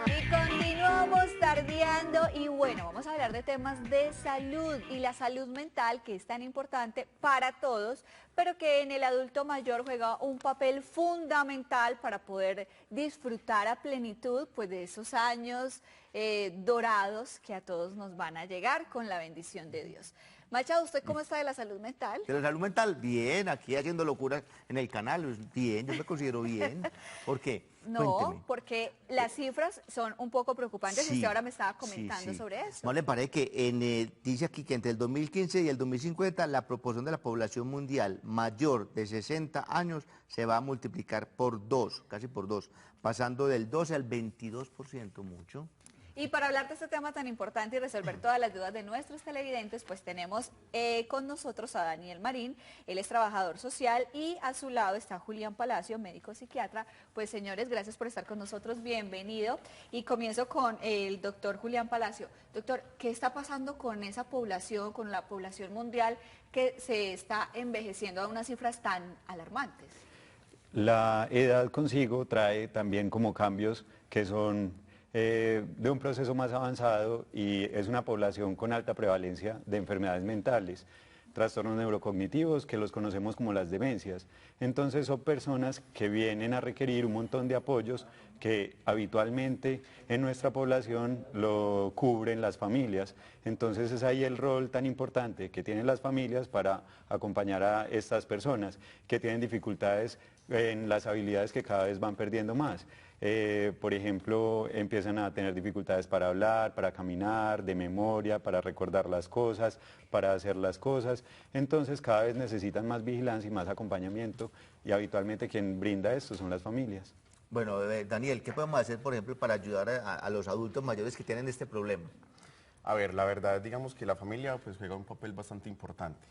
Y continuamos tardeando y bueno, vamos a hablar de temas de salud y la salud mental que es tan importante para todos, pero que en el adulto mayor juega un papel fundamental para poder disfrutar a plenitud pues de esos años dorados que a todos nos van a llegar con la bendición de Dios. Machado, ¿usted cómo está de la salud mental? De la salud mental, bien, aquí haciendo locuras en el canal, bien, yo me considero bien. ¿Por qué? No, Cuénteme. porque las cifras son un poco preocupantes y usted ahora me estaba comentando sí. sobre eso. ¿No le parece que dice aquí que entre el 2015 y el 2050 la proporción de la población mundial mayor de 60 años se va a multiplicar por 2, casi por 2, pasando del 12 al 22%, mucho? Y para hablar de este tema tan importante y resolver todas las dudas de nuestros televidentes, pues tenemos con nosotros a Daniel Marín, él es trabajador social y a su lado está Julián Palacio, médico psiquiatra. Pues señores, gracias por estar con nosotros, bienvenido. Y comienzo con el doctor Julián Palacio. Doctor, ¿qué está pasando con esa población, con la población mundial que se está envejeciendo a unas cifras tan alarmantes? La edad consigo trae también como cambios que son de un proceso más avanzado y es una población con alta prevalencia de enfermedades mentales, trastornos neurocognitivos que los conocemos como las demencias. Entonces son personas que vienen a requerir un montón de apoyos que habitualmente en nuestra población lo cubren las familias. Entonces es ahí el rol tan importante que tienen las familias para acompañar a estas personas que tienen dificultades en las habilidades que cada vez van perdiendo más. Por ejemplo, empiezan a tener dificultades para hablar, para caminar, de memoria, para recordar las cosas, para hacer las cosas. Entonces cada vez necesitan más vigilancia y más acompañamiento y habitualmente quien brinda esto son las familias. Bueno, Daniel, ¿qué podemos hacer, por ejemplo, para ayudar a los adultos mayores que tienen este problema? A ver, la verdad, digamos que la familia pues juega un papel bastante importante.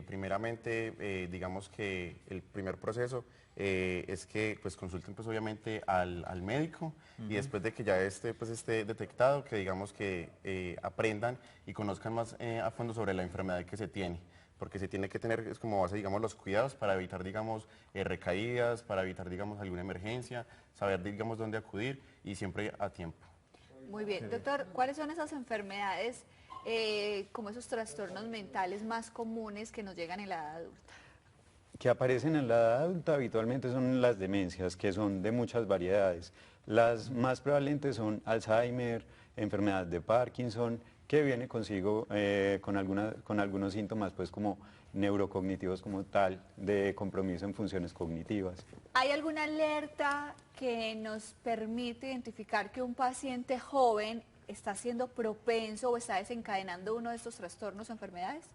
Primeramente, digamos que el primer proceso es que pues consulten pues obviamente al médico y después de que ya esté detectado, que digamos que aprendan y conozcan más a fondo sobre la enfermedad que se tiene. Porque se tiene que tener, es como base, digamos, los cuidados para evitar, digamos, recaídas, para evitar, digamos, alguna emergencia, saber, digamos, dónde acudir y siempre a tiempo. Muy bien, doctor, ¿cuáles son esas enfermedades, como esos trastornos mentales más comunes que nos llegan en la edad adulta? Que aparecen en la edad adulta habitualmente son las demencias, que son de muchas variedades. Las más prevalentes son Alzheimer, enfermedad de Parkinson, que viene consigo con algunos síntomas pues como neurocognitivos como tal, de compromiso en funciones cognitivas. ¿Hay alguna alerta que nos permite identificar que un paciente joven está siendo propenso o está desencadenando uno de estos trastornos o enfermedades?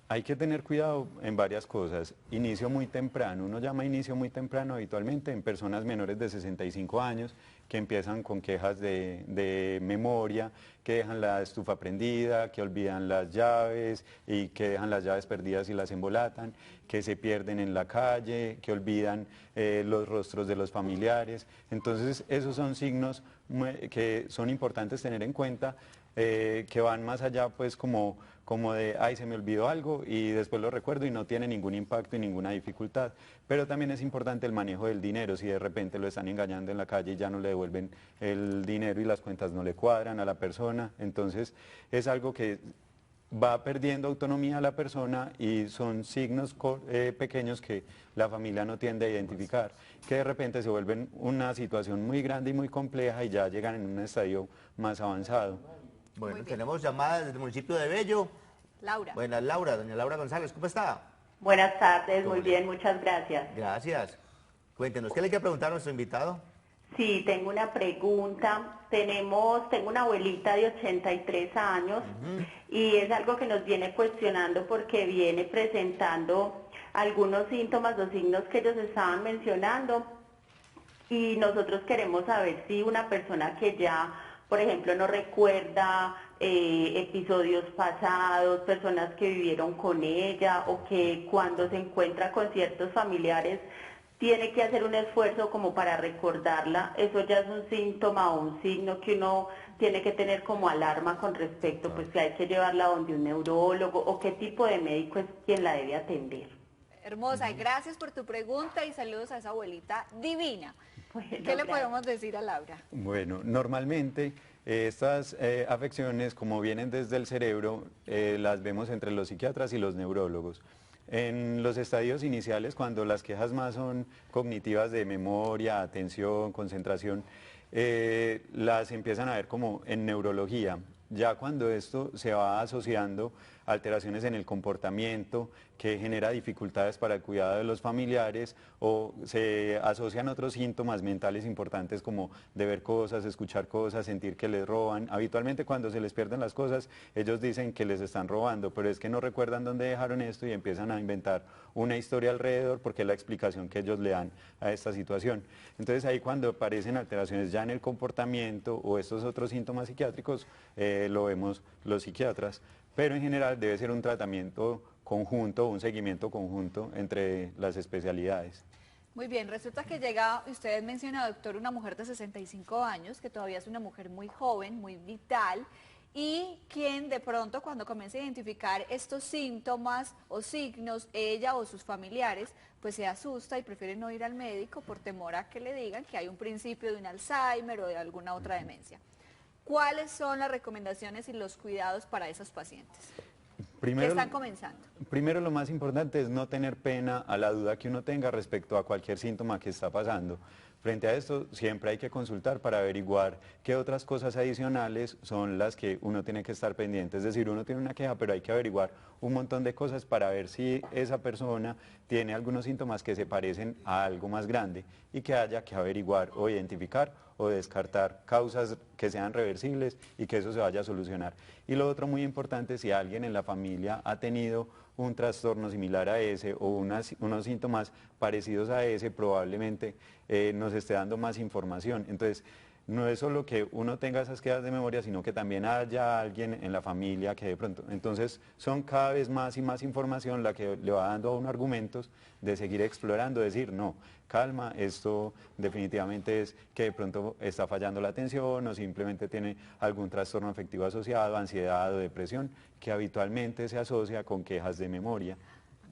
Hay que tener cuidado en varias cosas. Inicio muy temprano, uno llama inicio muy temprano habitualmente en personas menores de 65 años que empiezan con quejas de memoria, que dejan la estufa prendida, que olvidan las llaves y que dejan las llaves perdidas y las embolatan, que se pierden en la calle, que olvidan los rostros de los familiares. Entonces esos son signos que son importantes tener en cuenta, que van más allá pues como de, ay, se me olvidó algo y después lo recuerdo y no tiene ningún impacto y ninguna dificultad. Pero también es importante el manejo del dinero, si de repente lo están engañando en la calle y ya no le devuelven el dinero y las cuentas no le cuadran a la persona, entonces es algo que va perdiendo autonomía a la persona y son signos pequeños que la familia no tiende a identificar, que de repente se vuelven una situación muy grande y muy compleja y ya llegan en un estadio más avanzado. Bueno, tenemos llamadas desde el municipio de Bello. Laura. Buenas, Laura, doña Laura González, ¿cómo está? Buenas tardes, muy bien, muchas gracias. Gracias. Cuéntenos, ¿qué le quiere preguntar a nuestro invitado? Sí, tengo una pregunta. Tengo una abuelita de 83 años y es algo que nos viene cuestionando porque viene presentando algunos síntomas o signos que ellos estaban mencionando y nosotros queremos saber si una persona que ya, por ejemplo, no recuerda episodios pasados, personas que vivieron con ella o que cuando se encuentra con ciertos familiares tiene que hacer un esfuerzo como para recordarla, eso ya es un síntoma o un signo que uno tiene que tener como alarma con respecto, pues si hay que llevarla donde un neurólogo o qué tipo de médico es quien la debe atender. Hermosa, gracias por tu pregunta y saludos a esa abuelita divina. Bueno, ¿Qué le gracias. podemos decir a Laura? Bueno, normalmente estas afecciones, como vienen desde el cerebro, las vemos entre los psiquiatras y los neurólogos. En los estadios iniciales, cuando las quejas más son cognitivas de memoria, atención, concentración, las empiezan a ver como en neurología. Ya cuando esto se va asociando a alteraciones en el comportamiento que genera dificultades para el cuidado de los familiares o se asocian otros síntomas mentales importantes como de ver cosas, escuchar cosas, sentir que les roban. Habitualmente cuando se les pierden las cosas, ellos dicen que les están robando, pero es que no recuerdan dónde dejaron esto y empiezan a inventar una historia alrededor porque es la explicación que ellos le dan a esta situación. Entonces ahí cuando aparecen alteraciones ya en el comportamiento o estos otros síntomas psiquiátricos, lo vemos los psiquiatras, pero en general debe ser un tratamiento conjunto, un seguimiento conjunto entre las especialidades. Muy bien, resulta que llega, usted menciona, doctor, una mujer de 65 años, que todavía es una mujer muy joven, muy vital, y quien de pronto cuando comienza a identificar estos síntomas o signos, ella o sus familiares, pues se asusta y prefiere no ir al médico por temor a que le digan que hay un principio de un Alzheimer o de alguna otra demencia. ¿Cuáles son las recomendaciones y los cuidados para esos pacientes que están comenzando? Primero, lo más importante es no tener pena a la duda que uno tenga respecto a cualquier síntoma que está pasando. Frente a esto, siempre hay que consultar para averiguar qué otras cosas adicionales son las que uno tiene que estar pendiente. Es decir, uno tiene una queja, pero hay que averiguar un montón de cosas para ver si esa persona tiene algunos síntomas que se parecen a algo más grande y que haya que averiguar o identificar o descartar causas que sean reversibles y que eso se vaya a solucionar. Y lo otro muy importante, si alguien en la familia ha tenido un trastorno similar a ese o unos síntomas parecidos a ese, probablemente nos esté dando más información. Entonces, no es solo que uno tenga esas quedas de memoria, sino que también haya alguien en la familia que de pronto... Entonces, son cada vez más y más información la que le va dando a uno argumentos de seguir explorando, decir, no, calma, esto definitivamente es que de pronto está fallando la atención o simplemente tiene algún trastorno afectivo asociado, ansiedad o depresión, que habitualmente se asocia con quejas de memoria.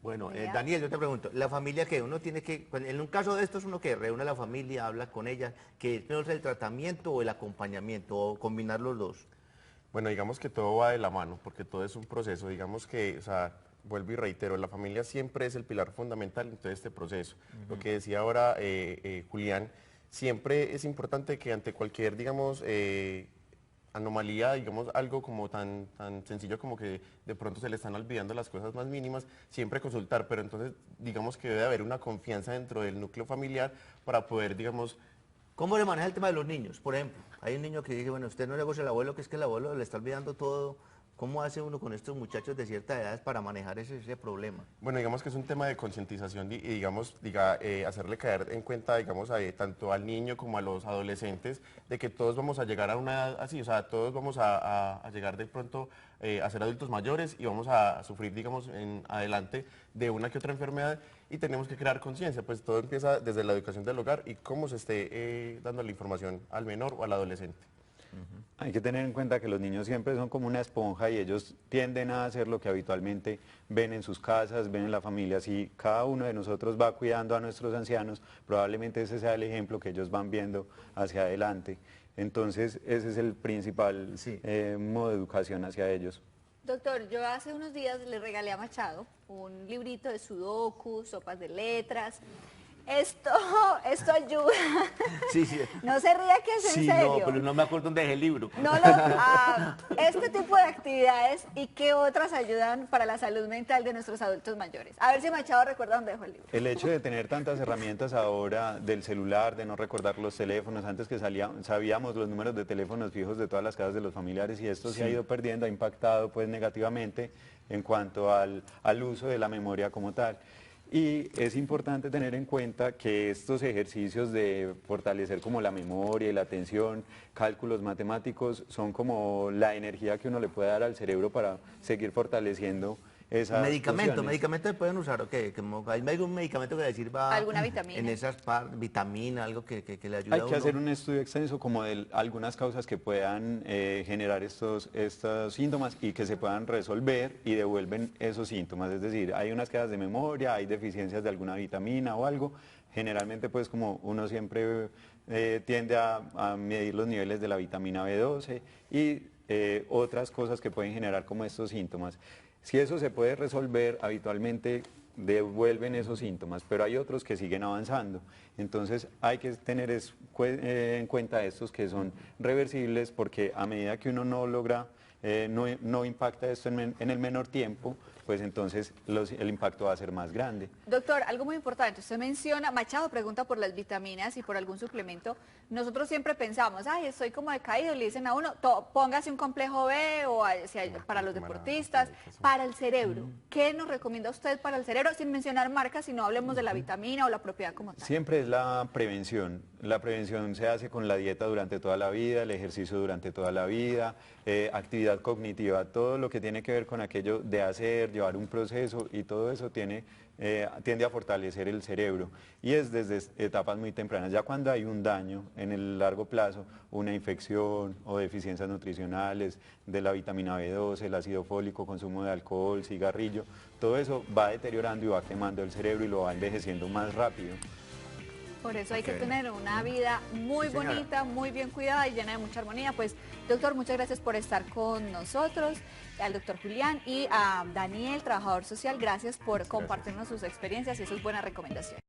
Bueno, Daniel, yo te pregunto, la familia que uno tiene que, en un caso de estos uno que reúne a la familia, habla con ella, que es el tratamiento o el acompañamiento, o combinar los dos. Bueno, digamos que todo va de la mano, porque todo es un proceso, digamos que, o sea, vuelvo y reitero, la familia siempre es el pilar fundamental en todo este proceso. Lo que decía ahora Julián, siempre es importante que ante cualquier, digamos, anomalía, digamos, algo como tan sencillo como que de pronto se le están olvidando las cosas más mínimas, siempre consultar, pero entonces digamos que debe haber una confianza dentro del núcleo familiar para poder, digamos... ¿Cómo le maneja el tema de los niños? Por ejemplo, hay un niño que dice, bueno, usted no le goza al abuelo, que es que el abuelo le está olvidando todo. ¿Cómo hace uno con estos muchachos de cierta edad para manejar ese problema? Bueno, digamos que es un tema de concientización y digamos, hacerle caer en cuenta, digamos, tanto al niño como a los adolescentes, de que todos vamos a llegar a una edad así, o sea, todos vamos a llegar de pronto a ser adultos mayores y vamos a sufrir, digamos, en adelante de una que otra enfermedad y tenemos que crear conciencia, pues todo empieza desde la educación del hogar y cómo se esté dando la información al menor o al adolescente. Hay que tener en cuenta que los niños siempre son como una esponja y ellos tienden a hacer lo que habitualmente ven en sus casas, ven en la familia. Si cada uno de nosotros va cuidando a nuestros ancianos, probablemente ese sea el ejemplo que ellos van viendo hacia adelante. Entonces, ese es el principal modo de educación hacia ellos. Doctor, yo hace unos días le regalé a Machado un librito de sudoku, sopas de letras. Esto ayuda. Sí, sí. No se ría que es en serio. No, pero no me acuerdo dónde dejé el libro. No, este tipo de actividades y qué otras ayudan para la salud mental de nuestros adultos mayores. A ver si Machado recuerda dónde dejó el libro. El hecho de tener tantas herramientas ahora del celular, de no recordar los teléfonos, antes que sabíamos los números de teléfonos fijos de todas las casas de los familiares y esto se ha ido perdiendo, ha impactado pues negativamente en cuanto al uso de la memoria como tal. Y es importante tener en cuenta que estos ejercicios de fortalecer como la memoria y la atención, cálculos matemáticos, son como la energía que uno le puede dar al cerebro para seguir fortaleciendo esas Medicamentos, pociones. medicamentos se pueden usar, ¿o qué? ¿Hay algún medicamento que le sirva ¿Alguna vitamina? en esas vitamina, algo que le ayude Hay a que uno? hacer un estudio extenso como de algunas causas que puedan generar estos síntomas y que se puedan resolver y devuelven esos síntomas. Es decir, hay unas quedas de memoria, hay deficiencias de alguna vitamina o algo. Generalmente, pues como uno siempre tiende a medir los niveles de la vitamina B12 y otras cosas que pueden generar como estos síntomas. Si eso se puede resolver, habitualmente devuelven esos síntomas, pero hay otros que siguen avanzando. Entonces hay que tener en cuenta estos que son reversibles, porque a medida que uno no logra, no impacta esto en el menor tiempo, pues entonces el impacto va a ser más grande. Doctor, algo muy importante, usted menciona, Machado pregunta por las vitaminas y por algún suplemento. Nosotros siempre pensamos, ay, estoy como decaído, le dicen a uno, póngase un complejo B o para los deportistas, para el cerebro. ¿Qué nos recomienda usted para el cerebro? Sin mencionar marcas, si no hablemos de la vitamina o la propiedad como tal. Siempre es la prevención. La prevención se hace con la dieta durante toda la vida, el ejercicio durante toda la vida, actividad cognitiva, todo lo que tiene que ver con aquello de hacer, llevar un proceso, y todo eso tiende a fortalecer el cerebro, y es desde etapas muy tempranas. Ya cuando hay un daño en el largo plazo, una infección o deficiencias nutricionales de la vitamina B12, el ácido fólico, consumo de alcohol, cigarrillo, todo eso va deteriorando y va quemando el cerebro y lo va envejeciendo más rápido. Por eso hay que tener una vida muy bonita, muy bien cuidada y llena de mucha armonía. Pues, doctor, muchas gracias por estar con nosotros, al doctor Julián y a Daniel, trabajador social, gracias por compartirnos sus experiencias y sus buenas recomendaciones.